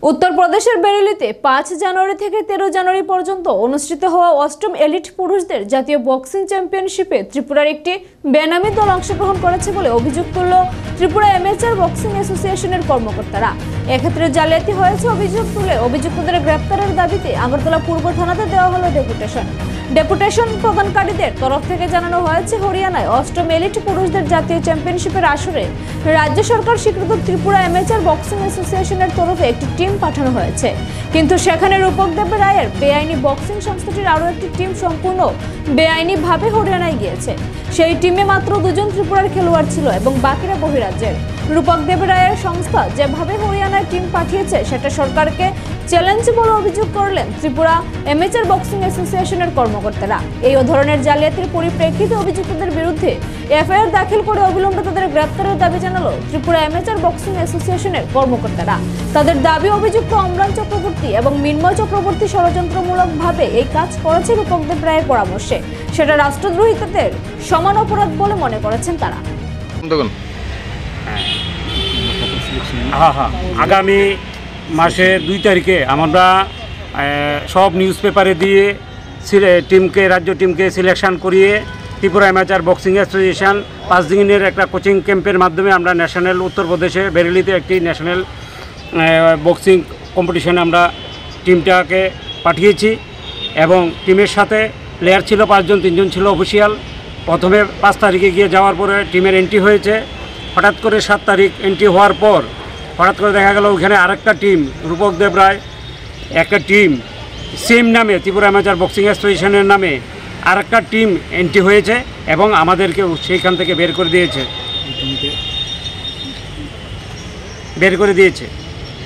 উত্তরপ্রদেশের বেরেলিতে ৫ জানুয়ারি থেকে ১৩ জানুয়ারি পর্যন্ত অনুষ্ঠিত হওয়া অষ্টম এলিট পুরুষদের জাতীয় বক্সিং চ্যাম্পিয়নশিপে ত্রিপুরার একটি বেনামি দল অংশগ্রহণ করেছে বলে অভিযোগ তুলল ত্রিপুরা অ্যামেচার বক্সিং অ্যাসোসিয়েশনের কর্মকর্তারা। এক্ষেত্রে জালিয়াতি হয়েছে অভিযোগ তুলে অভিযুক্তদের গ্রেপ্তারের দাবিতে আগরতলা পূর্ব থানাতে দেওয়া হলো ডেপুটেশন প্রদানকারীদের তরফ থেকে জানানো হয়েছে, হরিয়ানায় অষ্টম এলিট পুরুষদের জাতীয় চ্যাম্পিয়নশিপের আসরে রাজ্য সরকার স্বীকৃত ত্রিপুরা অ্যামেচার বক্সিং অ্যাসোসিয়েশনের তরফে একটি টিম পাঠানো হয়েছে, কিন্তু সেখানে রূপক দেব রায়ের বেআইনি বক্সিং সংস্থাটির আরও একটি টিম সম্পূর্ণ বেআইনিভাবে হরিয়ানায় গিয়েছে। সেই টিমে মাত্র 2 জন ত্রিপুরার খেলোয়াড় ছিল এবং বাকিরা বহিরাজ্যের। রূপক দেব রায়ের সংস্থা যেভাবে হরিয়ানায় টিম পাঠিয়েছে সেটা সরকারকে চ্যালেঞ্জ বলে অভিযোগ করলেন ত্রিপুরা অ্যামেচার বক্সিং অ্যাসোসিয়েশনের কর্মকর্তারা। এই ধরনের জালিয়াতির পরিপ্রেক্ষিতে অভিযুক্তদের বিরুদ্ধে এফআইআর দাখিল করে অবিলম্বে তাদের গ্রেপ্তারের দাবি জানালো ত্রিপুরা অ্যামেচার বক্সিং অ্যাসোসিয়েশনের কর্মকর্তারা। তাদের দাবি, অভিযুক্ত অম্লান চক্রবর্তী এবং মিন্ময় চক্রবর্তী ষড়যন্ত্রমূলকভাবে এই কাজ করেছে রূপক দেব রায়ের পরামর্শে। সেটা রাষ্ট্রদ্রোহিতাদের সমান অপরাধ বলে মনে করেছেন তারা। আগামী মাসের 2 তারিখে আমরা সব নিউজ পেপারে দিয়ে রাজ্য টিমকে সিলেকশন করিয়ে ত্রিপুরা অ্যামেচার বক্সিং অ্যাসোসিয়েশন 5 দিনের একটা কোচিং ক্যাম্পের মাধ্যমে আমরা ন্যাশনাল উত্তরপ্রদেশে বেরেলিতে একটি ন্যাশনাল বক্সিং কম্পিটিশনে আমরা টিমটাকে পাঠিয়েছি এবং টিমের সাথে প্লেয়ার ছিল 5 জন, 3 জন ছিল অফিসিয়াল। প্রথমে 5 তারিখে গিয়ে যাওয়ার পরে টিমের এন্ট্রি হয়েছে। হঠাৎ করে 7 তারিখ এন্ট্রি হওয়ার পর হঠাৎ করে দেখা গেল ওইখানে আরেকটা টিম, রূপক দেব রায় একটা টিম সেম নামে ত্রিপুরা অ্যামেচার বক্সিং অ্যাসোসিয়েশনের নামে আরেকটা টিম এন্ট্রি হয়েছে এবং আমাদেরকেও সেইখান থেকে বের করে দিয়েছে।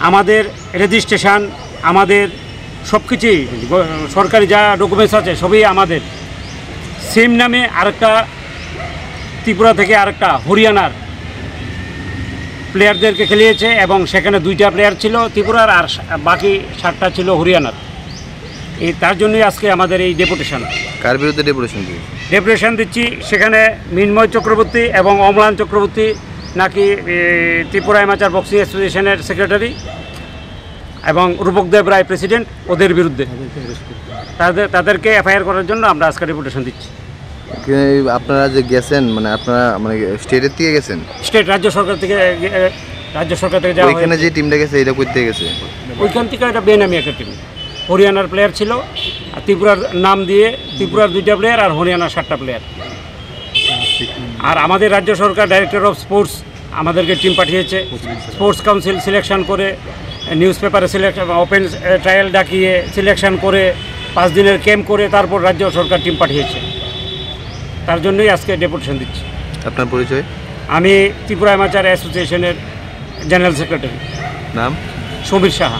আমাদের রেজিস্ট্রেশন, আমাদের সব কিছুই সরকারি যা ডকুমেন্টস আছে সবই আমাদের সেম নামে আরেকটা ত্রিপুরা থেকে আরেকটা হরিয়ানার প্লেয়ারদেরকে খেলিয়েছে এবং সেখানে 2টা প্লেয়ার ছিল ত্রিপুরার আর বাকি 7টা ছিল হরিয়ানার। তার জন্যই আজকে আমাদের এই ডেপুটেশন। কার বিরুদ্ধে ডেপুটেশন দিচ্ছি? সেখানে মিন্ময় চক্রবর্তী এবং অম্লান চক্রবর্তী নাকি ত্রিপুরা অ্যামেচার বক্সিং অ্যাসোসিয়েশনের সেক্রেটারি এবং রূপক দেব রায় প্রেসিডেন্ট, ওদের বিরুদ্ধে তাদেরকে এফআইআর করার জন্য আমরা আজকে ডেপুটেশন দিচ্ছি। আপনারা যে গেছেন আপনারা স্টেটের থেকে গেছেন? স্টেট রাজ্য সরকার থেকে যাওয়া। ওইখানে যে টিমটা গেছে এটা কই থেকে গেছে? ওইখান থেকে একটা বেনামি একটা টিম, হরিয়ানার প্লেয়ার ছিল আর ত্রিপুরার নাম দিয়ে ত্রিপুরার 2টা প্লেয়ার আর হরিয়ানার 7টা প্লেয়ার। আর আমাদের রাজ্য সরকার ডাইরেক্টর অফ স্পোর্টস আমাদেরকে টিম পাঠিয়েছে। স্পোর্টস কাউন্সিল সিলেকশন করে, নিউজ পেপারে ওপেন ট্রায়াল ডাকিয়ে সিলেকশন করে 5 দিনের ক্যাম্প করে তারপর রাজ্য সরকার টিম পাঠিয়েছে। তার জন্যই আজকে ডেপুটেশন দিচ্ছি। আপনার পরিচয়? আমি ত্রিপুরা অ্যামেচার অ্যাসোসিয়েশনের জেনারেল সেক্রেটারি। নাম? সমীর সাহা।